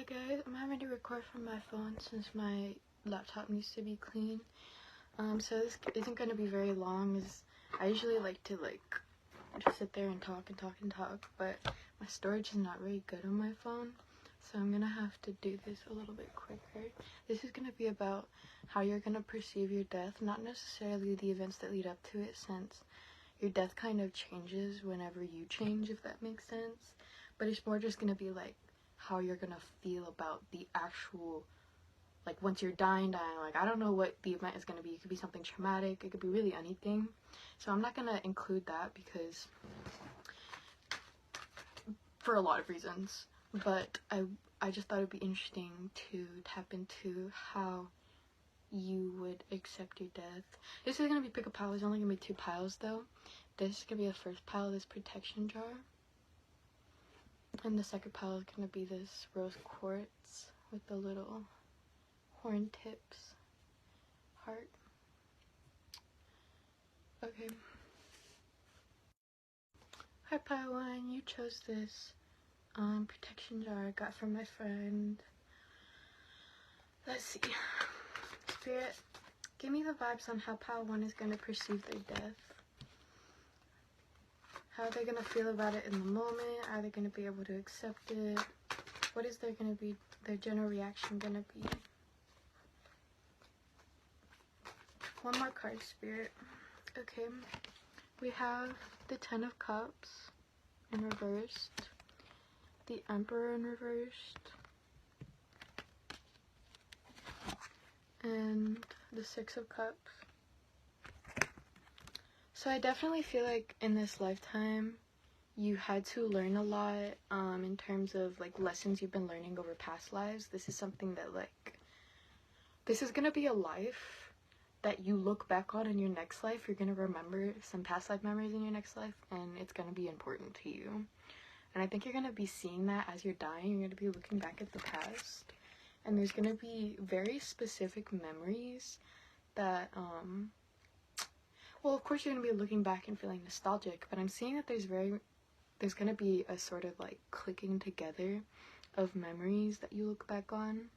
Hi guys, I'm having to record from my phone since my laptop needs to be clean. So this isn't going to be very long, as I usually like to just sit there and talk and talk and talk, but my storage is not very good on my phone, so I'm going to have to do this a little bit quicker. This is going to be about how you're going to perceive your death, not necessarily the events that lead up to it, since your death kind of changes whenever you change, if that makes sense, but it's more just going to be like how you're gonna feel about the actual, like, once you're dying, like, I don't know what the event is gonna be. It could be something traumatic, it could be really anything, so I'm not gonna include that because for a lot of reasons, but I just thought it'd be interesting to tap into how you would accept your death. This is gonna be pick a pile. There's only gonna be 2 piles though. This is gonna be the first pile, this protection jar. And the second pile is going to be this rose quartz with the little horn tips heart. Okay. Hi pile 1, you chose this protection jar I got from my friend. Let's see. Spirit, give me the vibes on how pile 1 is going to perceive their death. How are they going to feel about it in the moment? Are they going to be able to accept it? What is their general reaction going to be? One more card, Spirit. Okay. We have the 10 of Cups in reversed. The Emperor in reversed. And the 6 of Cups. So I definitely feel like in this lifetime you had to learn a lot in terms of like lessons you've been learning over past lives. This is something that this is gonna be a life that you look back on in your next life. You're gonna remember some past life memories in your next life, and it's gonna be important to you. And I think you're gonna be seeing that as you're dying. You're gonna be looking back at the past, and there's gonna be very specific memories that well, of course you're going to be looking back and feeling nostalgic, but I'm seeing that there's going to be a sort of like clicking together of memories that you look back on.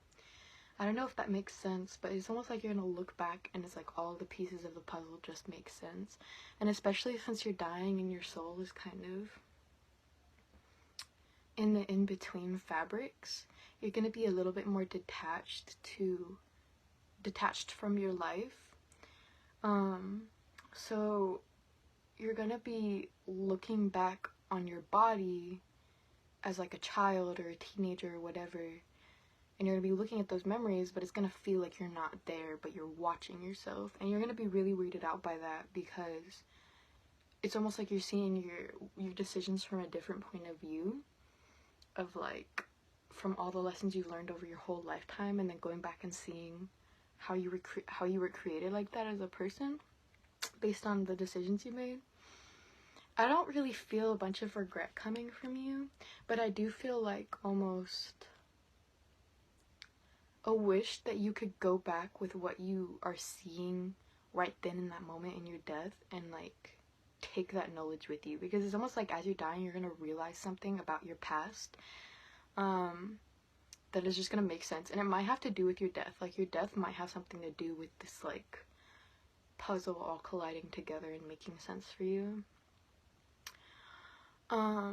I don't know if that makes sense, but it's almost like you're going to look back and it's like all the pieces of the puzzle just make sense. And especially since you're dying and your soul is kind of in the in-between fabrics, you're going to be a little bit more detached from your life. So you're gonna be looking back on your body as like a child or a teenager or whatever, and you're gonna be looking at those memories, but it's gonna feel like you're not there, but you're watching yourself, and you're gonna be really weirded out by that because it's almost like you're seeing your decisions from a different point of view, of like from all the lessons you've learned over your whole lifetime, and then going back and seeing how you were created like that as a person based on the decisions you made. I don't really feel a bunch of regret coming from you, but I do feel like almost a wish that you could go back with what you are seeing right then in that moment in your death and like take that knowledge with you, because it's almost like as you're dying you're gonna realize something about your past that is just gonna make sense, and it might have to do with your death. Like your death might have something to do with this like puzzle all colliding together and making sense for you. I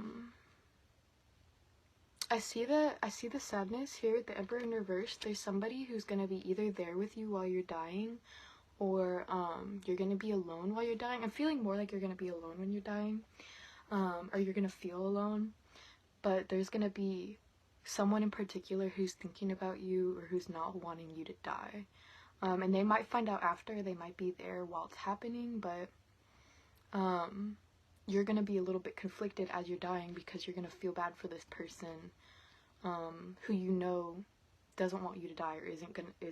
see the sadness here with the Emperor in reverse. There's somebody who's gonna be either there with you while you're dying, or you're gonna be alone while you're dying. I'm feeling more like you're gonna be alone when you're dying, or you're gonna feel alone, but there's gonna be someone in particular who's thinking about you or who's not wanting you to die. And they might find out after, they might be there while it's happening, but you're gonna be a little bit conflicted as you're dying because you're gonna feel bad for this person who you know doesn't want you to die, or is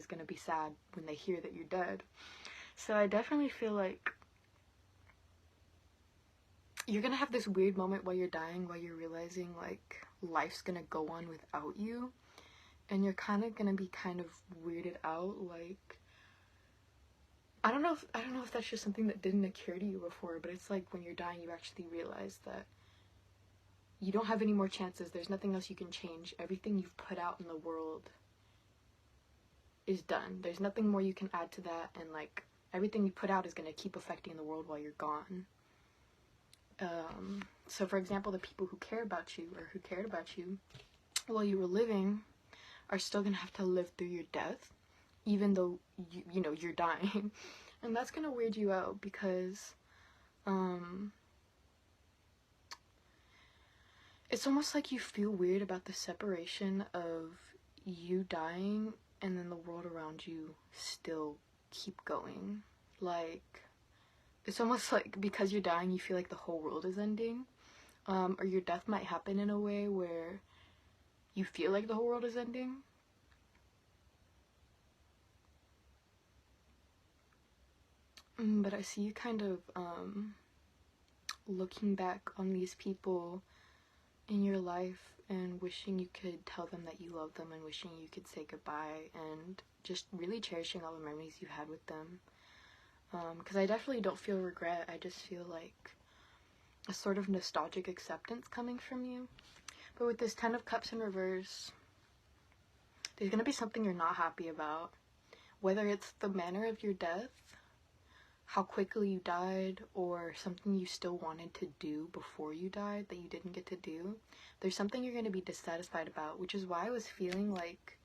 gonna be sad when they hear that you're dead. So I definitely feel like you're gonna have this weird moment while you're dying, while you're realizing like life's gonna go on without you, and you're kind of gonna be kind of weirded out. Like I don't know if that's just something that didn't occur to you before, but it's like when you're dying you actually realize that you don't have any more chances. There's nothing else you can change. Everything you've put out in the world is done. There's nothing more you can add to that, and like everything you put out is going to keep affecting the world while you're gone. So for example, the people who care about you, or who cared about you while you were living, are still going to have to live through your death, even though you know you're dying. And that's going to weird you out, because it's almost like you feel weird about the separation of you dying and then the world around you still keep going. Like, it's almost like because you're dying, you feel like the whole world is ending. Or your death might happen in a way where you feel like the whole world is ending. But I see you kind of looking back on these people in your life and wishing you could tell them that you love them, and wishing you could say goodbye, and just really cherishing all the memories you had with them. Because I definitely don't feel regret. I just feel like a sort of nostalgic acceptance coming from you. But with this 10 of Cups in reverse, there's going to be something you're not happy about. Whether it's the manner of your death, how quickly you died, or something you still wanted to do before you died that you didn't get to do. There's something you're going to be dissatisfied about, which is why I was feeling like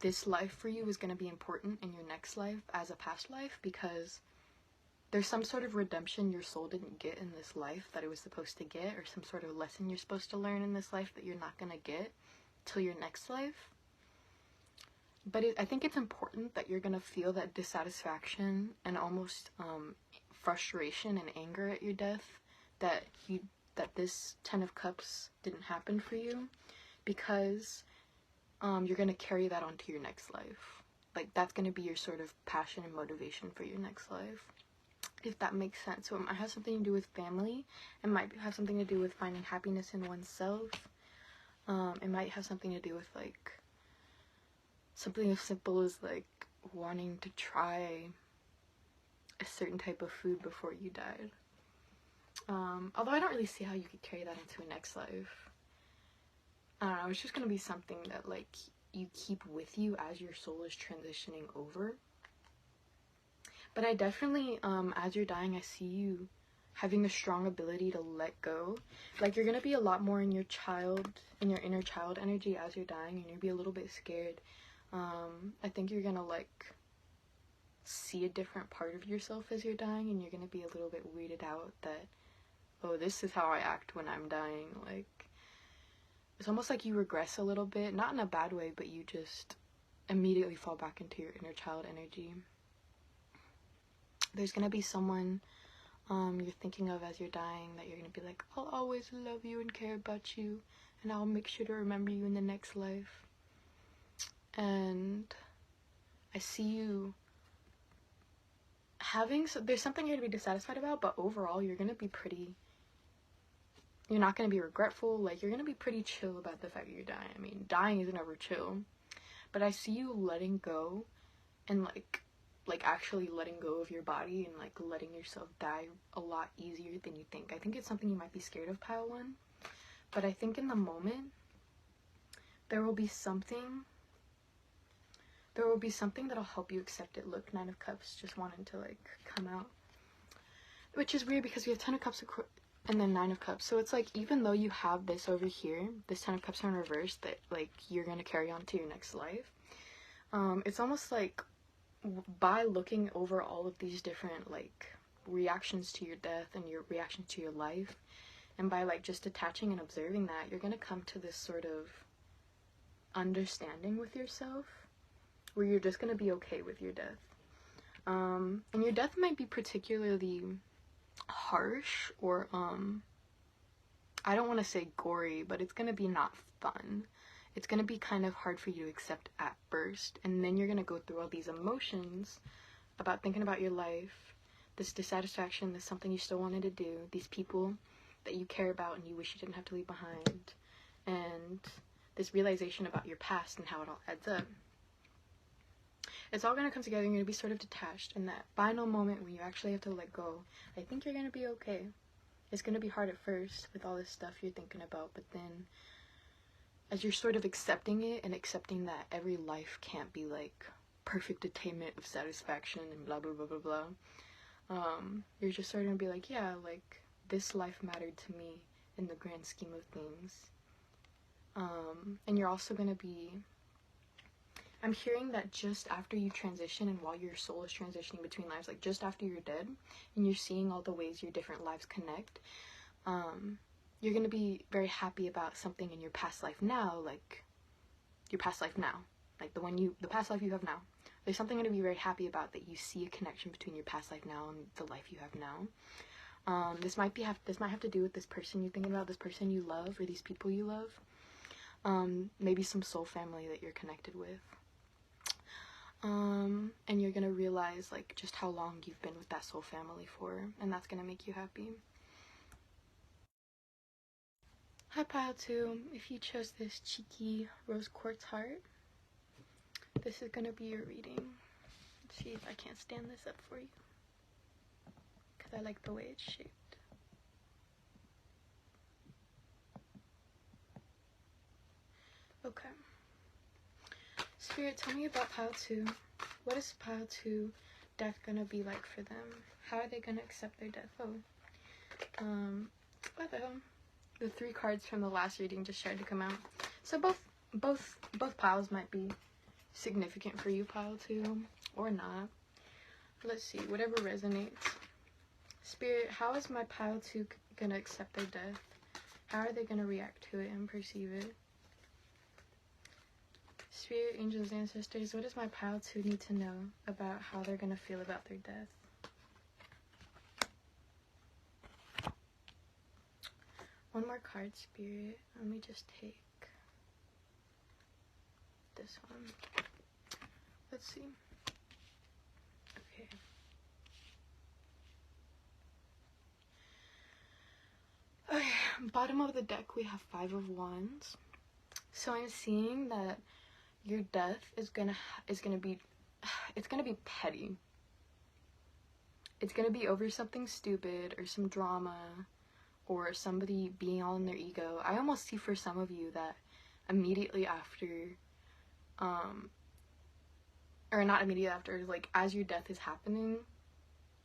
this life for you is going to be important in your next life as a past life, because there's some sort of redemption your soul didn't get in this life that it was supposed to get, or some sort of lesson you're supposed to learn in this life that you're not going to get till your next life. But I think it's important that you're going to feel that dissatisfaction and almost frustration and anger at your death, that this 10 of Cups didn't happen for you, because you're going to carry that onto your next life. Like, that's going to be your sort of passion and motivation for your next life, if that makes sense. So it might have something to do with family. It might have something to do with finding happiness in oneself. It might have something to do with, like, something as simple as, like, wanting to try a certain type of food before you died. Although I don't really see how you could carry that into a next life. I don't know, it's just gonna be something that, like, you keep with you as your soul is transitioning over. But I definitely, as you're dying, I see you having a strong ability to let go. Like, you're gonna be a lot more in your inner child energy as you're dying, and you'll be a little bit scared. I think you're gonna, like, see a different part of yourself as you're dying, and you're gonna be a little bit weirded out that, oh, this is how I act when I'm dying. Like, it's almost like you regress a little bit, not in a bad way, but you just immediately fall back into your inner child energy. There's gonna be someone you're thinking of as you're dying that you're gonna be like, I'll always love you and care about you, and I'll make sure to remember you in the next life. And I see you there's something you're gonna be dissatisfied about, but overall you're not gonna be regretful. Like, you're gonna be pretty chill about the fact that you're dying. I mean, dying is never chill, but I see you letting go, and like actually letting go of your body, and like letting yourself die a lot easier than you think. I think it's something you might be scared of, pile one, but I think in the moment there will be something that'll help you accept it. Look, 9 of Cups just wanted to, like, come out, which is weird because we have 10 of Cups and then 9 of Cups. So it's like, even though you have this over here, this 10 of Cups in reverse that, like, you're gonna carry on to your next life, it's almost like by looking over all of these different, like, reactions to your death and your reactions to your life, and by, like, just attaching and observing that, you're gonna come to this sort of understanding with yourself, where you're just gonna be okay with your death. And your death might be particularly harsh, or I don't want to say gory, but it's gonna be not fun. It's gonna be kind of hard for you to accept at first, and then you're gonna go through all these emotions about thinking about your life, this dissatisfaction, this something you still wanted to do, these people that you care about and you wish you didn't have to leave behind, and this realization about your past and how it all adds up. It's all going to come together, and you're going to be sort of detached in that final moment when you actually have to let go. I think you're going to be okay. It's going to be hard at first with all this stuff you're thinking about, but then as you're sort of accepting it and accepting that every life can't be like perfect attainment of satisfaction and blah blah blah blah blah, you're just sort of gonna be like, yeah, like this life mattered to me in the grand scheme of things. And you're also gonna be, I'm hearing that just after you transition and while your soul is transitioning between lives, like just after you're dead and you're seeing all the ways your different lives connect, you're going to be very happy about something in your past life now, like your past life now, like the past life you have now. There's something going to be very happy about, that you see a connection between your past life now and the life you have now. This might have to do with this person you're thinking about, this person you love, or these people you love. Maybe some soul family that you're connected with. And you're gonna realize like just how long you've been with that soul family for, and that's gonna make you happy. Hi Pile 2, if you chose this cheeky rose quartz heart, this is gonna be your reading. Let's see if I can't stand this up for you, because I like the way it's shaped. Okay. Spirit, tell me about Pile 2. What is Pile 2 death gonna be like for them? How are they gonna accept their death? Oh. What the hell? The 3 cards from the last reading just tried to come out. So both piles might be significant for you, Pile 2, or not. Let's see, whatever resonates. Spirit, how is my Pile 2 gonna accept their death? How are they gonna react to it and perceive it? Spirit, angels, ancestors, what does my Pile 2 need to know about how they're gonna feel about their death? One more card, Spirit. Let me just take this one. Let's see. Okay. Okay, bottom of the deck we have 5 of Wands. So I'm seeing that your death is gonna be petty. It's gonna be over something stupid or some drama, or somebody being all in their ego. I almost see for some of you that immediately after, or not immediately after, like as your death is happening,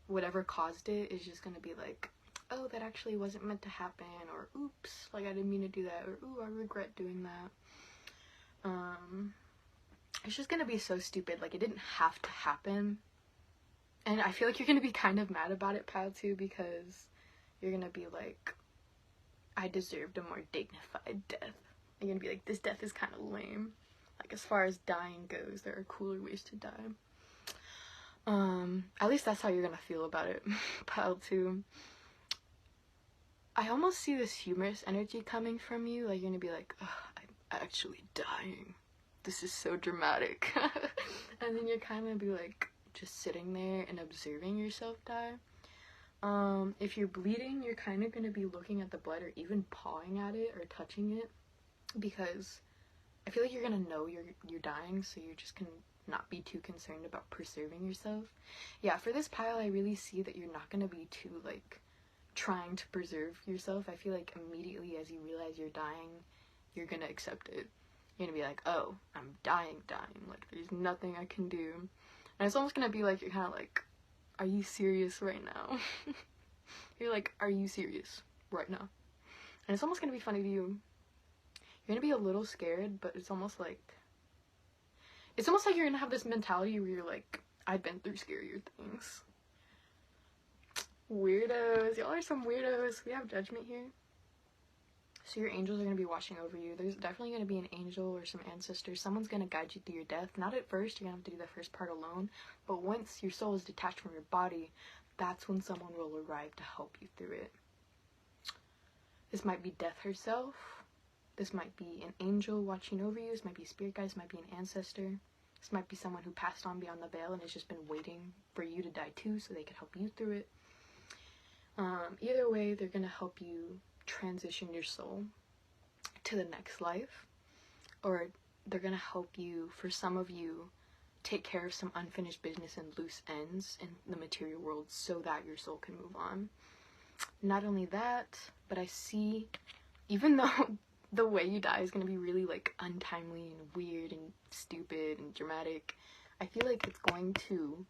whatever caused it is just gonna be like, oh, that actually wasn't meant to happen, or oops, like I didn't mean to do that, or ooh, I regret doing that. It's just gonna be so stupid, like it didn't have to happen. And I feel like you're gonna be kind of mad about it, Pile 2, because you're gonna be like, I deserved a more dignified death. You're gonna be like, this death is kind of lame. Like, as far as dying goes, there are cooler ways to die. At least that's how you're gonna feel about it, Pile 2. I almost see this humorous energy coming from you. Like, you're gonna be like, oh, I'm actually dying. This is so dramatic. And then you're kind of gonna be like, just sitting there and observing yourself die. If you're bleeding, you're kind of going to be looking at the blood or even pawing at it or touching it, because I feel like you're going to know you're dying, so you're just going to not be too concerned about preserving yourself. Yeah, for this pile, I really see that you're not going to be too, like, trying to preserve yourself. I feel like immediately as you realize you're dying, you're going to accept it. You're going to be like, oh, I'm dying. Like, there's nothing I can do. And it's almost going to be like, you're kind of like, are you serious right now? You're like, are you serious right now? And it's almost gonna be funny to you. You're gonna be a little scared, but it's almost like you're gonna have this mentality where you're like, I've been through scarier things. Weirdos. Y'all are some weirdos. We have judgment here. So your angels are gonna be watching over you. There's definitely gonna be an angel or some ancestor. Someone's gonna guide you through your death. Not at first, you're gonna have to do the first part alone, but once your soul is detached from your body, that's when someone will arrive to help you through it. This might be death herself. This might be an angel watching over you. This might be a spirit guide. This might be an ancestor. This might be someone who passed on beyond the veil and has just been waiting for you to die too, so they can help you through it. Either way, they're gonna help you transition your soul to the next life, or they're gonna help you, for some of you, take care of some unfinished business and loose ends in the material world so that your soul can move on. not only that, but I see, even though the way you die is going to be really, like, untimely and weird and stupid and dramatic, I feel like it's going to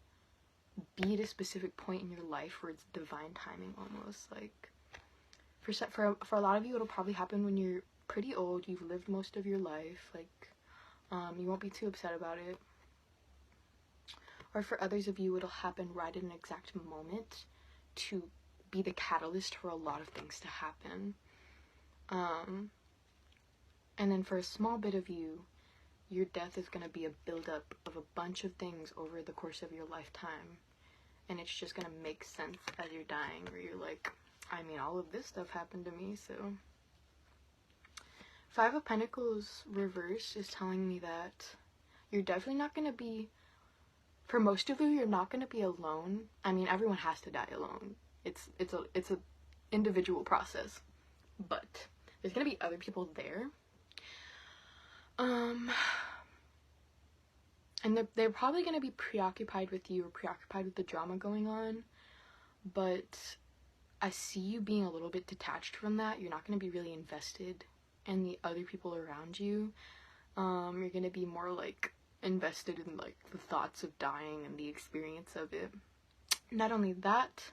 be at a specific point in your life where it's divine timing almost. Like, for a lot of you, it'll probably happen when you're pretty old, you've lived most of your life, like, you won't be too upset about it. Or for others of you, it'll happen right at an exact moment to be the catalyst for a lot of things to happen. And then for a small bit of you, your death is going to be a buildup of a bunch of things over the course of your lifetime. And it's just going to make sense as you're dying, where you're like, I mean, all of this stuff happened to me, so. Five of Pentacles reverse is telling me that you're definitely not going to be, for most of you, you're not going to be alone. I mean, everyone has to die alone. It's a individual process. But there's going to be other people there. And they're probably going to be preoccupied with you or preoccupied with the drama going on. But I see you being a little bit detached from that. You're not going to be really invested in the other people around you. You're going to be more, like, invested in, like, the thoughts of dying and the experience of it. Not only that,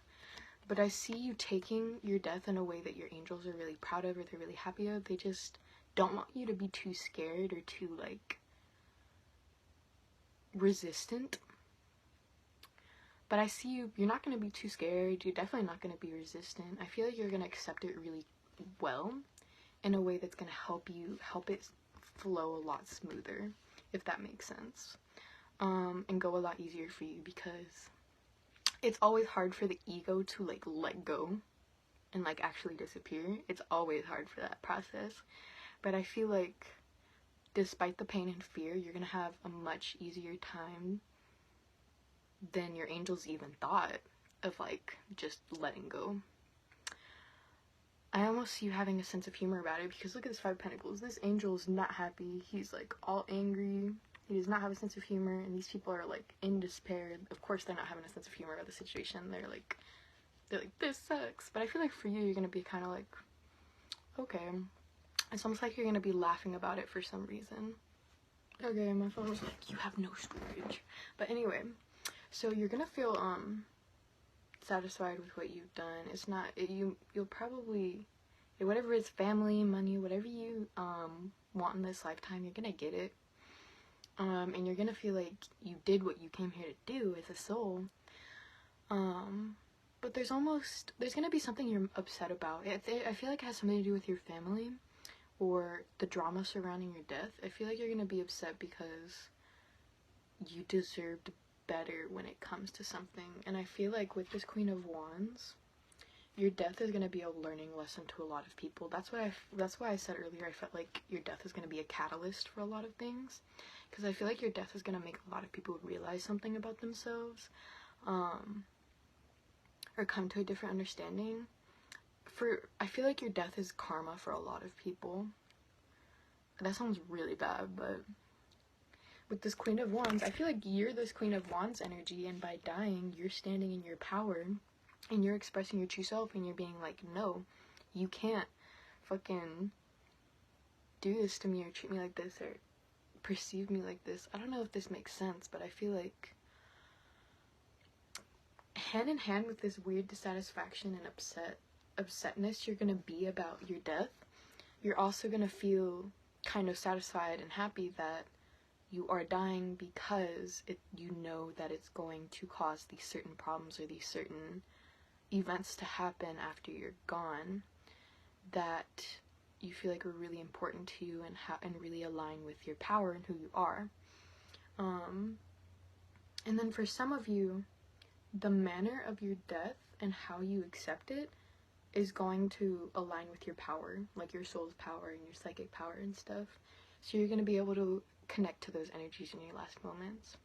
but I see you taking your death in a way that your angels are really proud of or they're really happy of. They just don't want you to be too scared or too, like, resistant. But I see you're not going to be too scared. You're definitely not going to be resistant. I feel like you're going to accept it really well in a way that's going to help it flow a lot smoother, if that makes sense. And go a lot easier for you, because it's always hard for the ego to, like, let go and, like, actually disappear. It's always hard for that process. But I feel like despite the pain and fear, you're going to have a much easier time than your angels even thought of, like, just letting go. I almost see you having a sense of humor about it, because look at this Five of Pentacles. This angel is not happy. He's, like, all angry. He does not have a sense of humor, and these people are, like, in despair. Of course they're not having a sense of humor about the situation. They're like, this sucks. But I feel like for you, you're gonna be kind of like, okay. It's almost like you're gonna be laughing about it for some reason. Okay, my phone was like, you have no storage. But anyway, so you're gonna feel, satisfied with what you've done. It's not, you'll probably, whatever it's family, money, whatever you want in this lifetime, you're gonna get it. And you're gonna feel like you did what you came here to do as a soul. But there's gonna be something you're upset about. I feel like it has something to do with your family or the drama surrounding your death. I feel like you're gonna be upset because you deserved better when it comes to something. And I feel like with this Queen of Wands, your death is going to be a learning lesson to a lot of people. That's why I said earlier I felt like your death is going to be a catalyst for a lot of things, because I feel like your death is going to make a lot of people realize something about themselves, or come to a different understanding. I feel like your death is karma for a lot of people. That sounds really bad, but with this Queen of Wands, I feel like you're this Queen of Wands energy, and by dying, you're standing in your power, and you're expressing your true self, and you're being like, no, you can't fucking do this to me, or treat me like this, or perceive me like this. I don't know if this makes sense, but I feel like hand in hand with this weird dissatisfaction and upsetness you're gonna be about your death, you're also gonna feel kind of satisfied and happy that you are dying, because you know that it's going to cause these certain problems or these certain events to happen after you're gone that you feel like are really important to you and really align with your power and who you are. And then for some of you, the manner of your death and how you accept it is going to align with your power, like your soul's power and your psychic power and stuff. So you're going to be able to connect to those energies in your last moments.